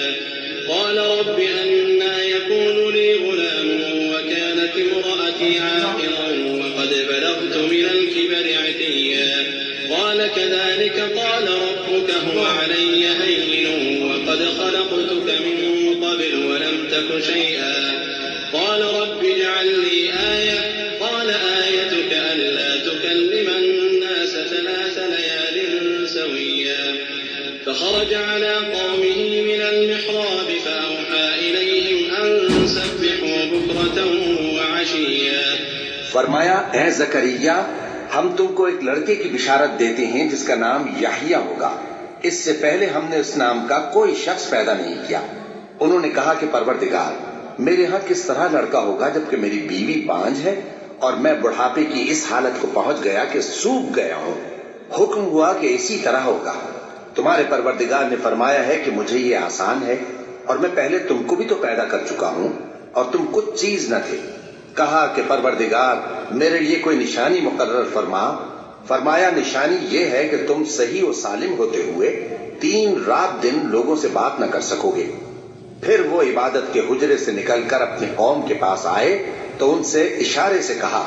क़ाल रब्बि अन्ना यकूनु ली ग़ुलाम व कानत इम्रअती आक़िरन व क़द बलग़्तु मिनल किबरि अतिय्या क़ाल कज़ालिक क़ाल रब्बुक हुव अलय्य हय्यिन व क़द ख़लक़्तुक मिन क़ब्ल व लम तक शय'आ क़ाल रब्बि इज'अल ली आयة قال آيتك ألا تكلم الناس 3 ليال سويا فخرج على قومه من المحراب فأوحى إليهم أن سبحوا بكرة وعشيا। फरमाया, ऐ जकरिया, हम तुमको एक लड़के की बिशारत देते हैं जिसका नाम याहिया होगा। इससे पहले हमने उस नाम का कोई शख्स पैदा नहीं किया। उन्होंने कहा कि परवरदिगार, मेरे यहाँ किस तरह लड़का होगा जबकि मेरी बीवी बांझ है और मैं बुढ़ापे की इस हालत को पहुंच गया कि सूख गया हूं। हुक्म हुआ कि इसी तरह होगा। तुम्हारे परवरदिगार ने फरमाया है कि मुझे ये आसान है और मैं पहले तुमको भी तो पैदा कर चुका हूं और तुम कुछ चीज न थे। कहा कि परवरदिगार, मेरे लिए कोई निशानी मुकर्रर फरमा। फरमाया, निशानी ये है कि तुम सही और सालिम होते हुए 3 रात दिन लोगों से बात न कर सकोगे। फिर वो इबादत के हुजरे से निकलकर अपने कौम के पास आए तो उनसे इशारे से कहा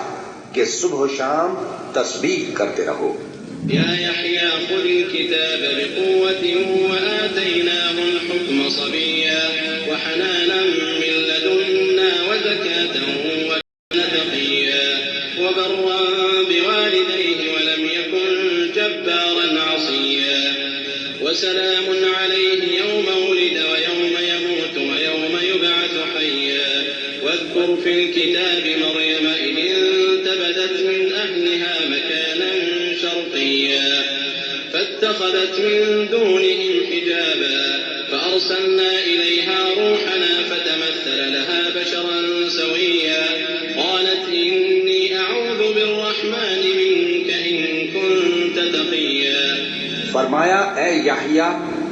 कि सुबह शाम तस्बीह करते रहो। या यहया खुदिल किताब बिकुव्वतिन व आतैनाहुल हुक्म सबिय्या व हनानन मिन लदुन्ना व ज़कातन व काना तक़िय्या व बर्रन बिवालिदैहि व लम यकुन जब्बारन असिय्या व सलामुन अलैहि यौम वुलिद व यौम यमूत व यौम युबअथ हय्या واذكر في الكتاب مريم إذ انتبذت من أهلها مكانا شرقيا فاتخذت من دونهم حجابا فأرسلنا إليها روحنا فتمثل لها بشرا سويا قالت إني أعوذ بالرحمن منك إن كنت تقيا। फरमाया, ए याहिया,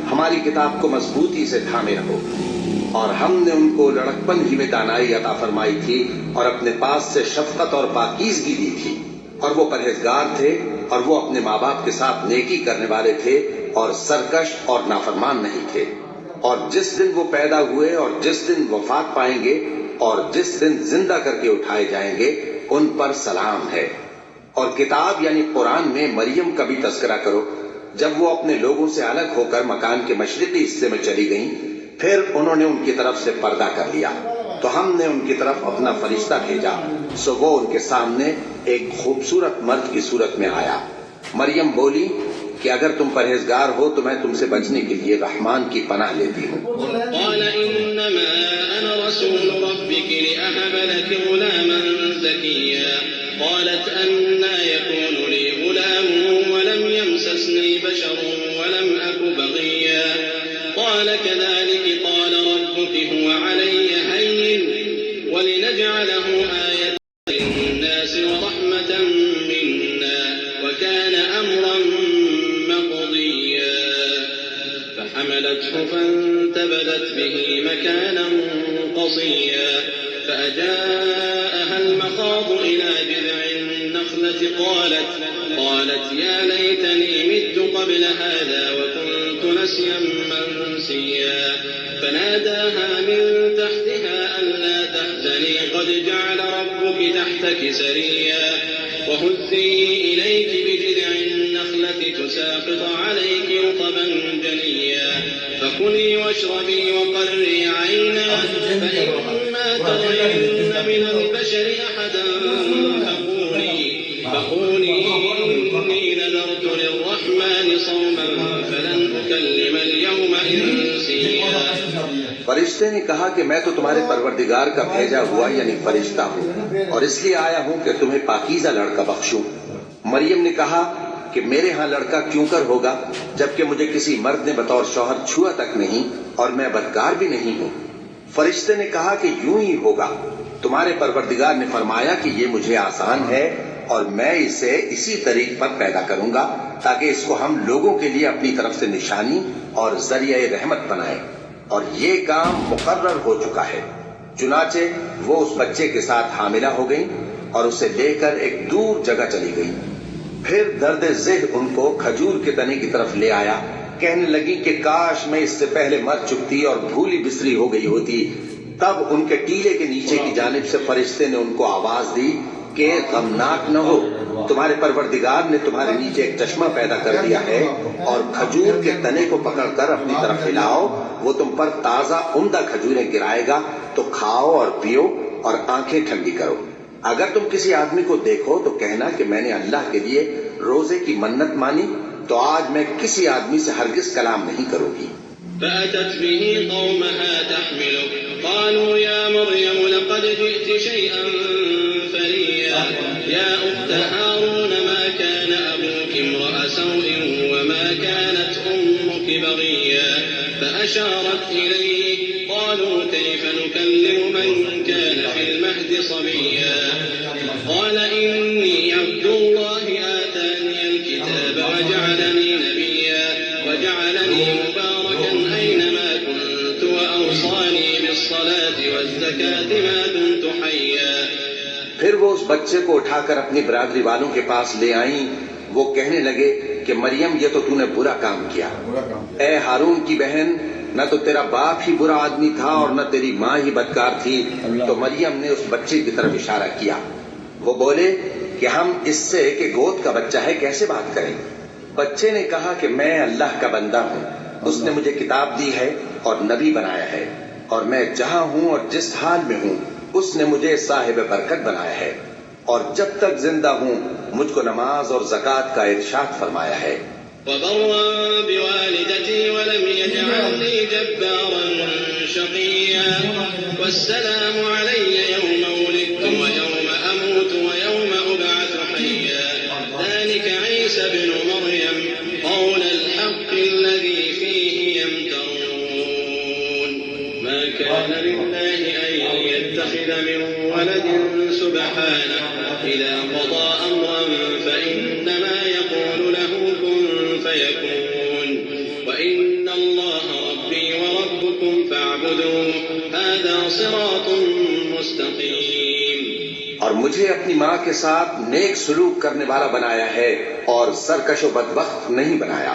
हमारी किताब को मजबूती से थामे रहो। और हमने उनको लड़कपन ही में दानाई अता फरमाई थी और अपने पास से शफकत और पाकीज़गी दी थी, और वो परहेजगार थे और वो अपने माँ बाप के साथ नेकी करने वाले थे और सरकश और नाफरमान नहीं थे। और जिस दिन वो पैदा हुए और जिस दिन वफात पाएंगे और जिस दिन जिंदा करके उठाए जाएंगे, उन पर सलाम है। और किताब यानी कुरान में मरियम का भी तस्करा करो, जब वो अपने लोगों से अलग होकर मकान के मशरिकी हिस्से में चली गईं, फिर उन्होंने उनकी तरफ से पर्दा कर लिया, तो हमने उनकी तरफ अपना फरिश्ता भेजा, सो वो उनके सामने एक खूबसूरत मर्द की सूरत में आया। मरियम बोली कि अगर तुम परहेजगार हो तो मैं तुमसे बचने के लिए रहमान की पनाह लेती हूँ। فانتبذت به مكانا قصيا فأجاءها المخاض إلى جذع النخلة قالت يا ليتني مت قبل هذا وكنت نسيا منسيا فناداها من تحتها ألا تحزني قد جعل ربك تحتك سريا وهزي إليك بجذع النخلة تساقط عليك رطبا جنيا فكلي واشربي وقري عينا فإما ترين من البشر أحدا فقولي إني نذرت للرحمن صوما فلن أكلم اليوم إنسيا। फरिश्ते ने कहा कि मैं तो तुम्हारे परवरदिगार का भेजा हुआ यानी फरिश्ता हूँ और इसलिए आया हूँ कि तुम्हें पाकीज़ा लड़का बख्शूं। मरियम ने कहा कि मेरे यहाँ लड़का क्यों कर होगा, जबकि मुझे किसी मर्द ने बतौर शौहर छुआ तक नहीं और मैं बदकार भी नहीं हूँ। फरिश्ते ने कहा कि यूं ही होगा, तुम्हारे परवरदिगार ने फरमाया कि ये मुझे आसान है और मैं इसे इसी तरीक पर पैदा करूंगा ताकि इसको हम लोगों के लिए अपनी तरफ से निशानी और जरिए रहमत बनाए। और ये काम मुकर्रर हो चुका है। चुनाचे वो उस बच्चे के साथ हामिला हो गई और उसे लेकर एक दूर जगह चली गई। फिर दर्द ज़ेह उनको खजूर के तने की तरफ ले आया। कहने लगी कि काश मैं इससे पहले मर चुकती और भूली बिसरी हो गई होती। तब उनके टीले के नीचे की जानिब से फरिश्ते ने उनको आवाज दी कि गमनाक न हो, तुम्हारे परवरदिगार ने तुम्हारे नीचे एक चश्मा पैदा कर दिया है और खजूर के तने को पकड़कर अपनी तरफ हिलाओ, वो तुम पर ताजा उम्दा खजूरें गिराएगा, तो खाओ और पियो और आंखें ठंडी करो। अगर तुम किसी आदमी को देखो तो कहना कि मैंने अल्लाह के लिए रोजे की मन्नत मानी, तो आज मैं किसी आदमी से हरगिज कलाम नहीं करूंगी। فأتت به قومها تحمله قالوا يا مريم لقد جئت شيئا فريا يا أخت هارون ما كان أبوك امرأ سوء وما كانت أمك بغيا فأشارت إليه قالوا كيف نكلم من كان في المهد صبيا قال إني عبد الله آتاني الكتاب وجعلني نبيا وجعلني مباركا أينما كنت وأوصاني بالصلاة والزكاة ما دمت حيا। फिर वो उस बच्चे को उठाकर अपनी बरादरी वालों के पास ले आई। वो कहने लगे कि मरियम, ये तो तूने बुरा काम किया। ए हारून की बहन, न तो तेरा बाप ही बुरा आदमी था और न तेरी माँ ही बदकार थी। तो मरियम ने उस बच्चे की तरफ इशारा किया। वो बोले कि हम इससे कि गोद का बच्चा है कैसे बात करें। बच्चे ने कहा कि मैं अल्लाह का बंदा हूँ, उसने मुझे किताब दी है और नबी बनाया है, और मैं जहाँ हूँ और जिस हाल में हूँ उसने मुझे साहिब बरकत बनाया है, और जब तक जिंदा हूँ मुझको नमाज और ज़कात का इरशाद फरमाया है। ابن مريم قول الحق الذي فيه يمترون। كان لله أن يتخذ من ولد سبحانه إذا قضى أمرا فإنما يقول له كن فيكون وإن الله ربي وربكم فاعبدوه هذا صراط मुस्तकीम। और मुझे अपनी माँ के साथ नेक सलूक करने वाला बनाया है और सरकशो बदबख्त नहीं बनाया।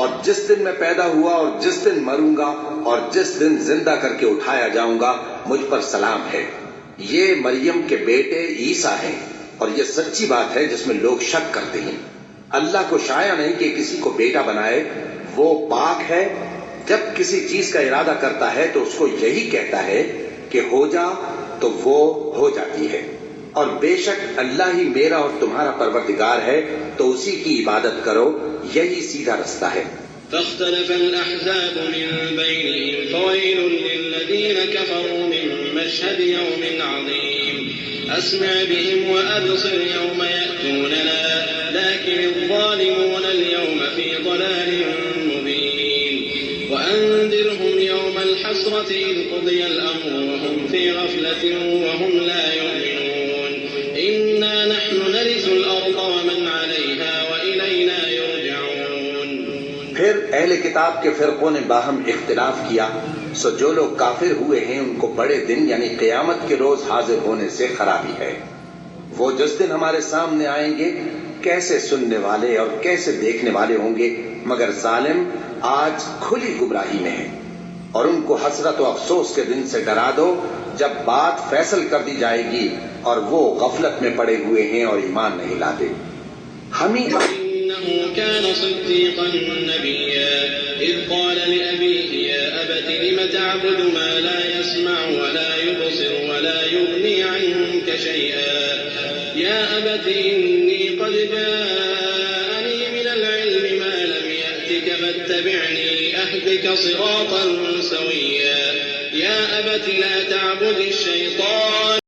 और जिस दिन मैं पैदा हुआ और जिस दिन मरूंगा और जिस दिन जिंदा करके उठाया जाऊंगा मुझ पर सलाम है। ये मरियम के बेटे ईसा हैं और ये सच्ची बात है जिसमें लोग शक करते हैं। अल्लाह को शाया नहीं कि किसी को बेटा बनाए, वो पाक है। जब किसी चीज का इरादा करता है तो उसको यही कहता है कि हो जा, तो वो हो जाती है। और बेशक अल्लाह ही मेरा और तुम्हारा परवरदिगार है, तो उसी की इबादत करो, यही सीधा रास्ता है। فاختلف الأحزاب من بينهم فويل للذين كفروا من مشهد يوم عظيم أسمع بهم وأبصر يوم يأتوننا لكن الظالمون اليوم في ضلال مبين وأنذرهم يوم الحسرة إذ قضي الأمر وهم في غفلة وهم لا يؤمنون إنا نحن نرث الأرض ومن عليها وإلينا يرجعون। फिर अहले किताब के फिरकों ने बाहम इख्तिलाफ किया, सो जो लोग काफिर हुए हैं उनको बड़े दिन यानी क़यामत के रोज हाजिर होने से खराबी है। वो जिस दिन हमारे सामने आएंगे कैसे सुनने वाले और कैसे देखने वाले होंगे, मगर जालिम आज खुली गुमराही में है। और उनको हसरत और अफसोस के दिन से डरा दो जब बात फैसल कर दी जाएगी और वो गफलत में पड़े हुए हैं और ईमान नहीं लाते। हम ही كان صديقا نبيا إذ قال لأبيه يا أبت لم تعبد ما لا يسمع ولا يبصر ولا يغني عنك شيئا يا أبت إني قد جاءني من العلم ما لم يأتك فاتبعني أهدك صراطا سويا يا أبت لا تعبد الشيطان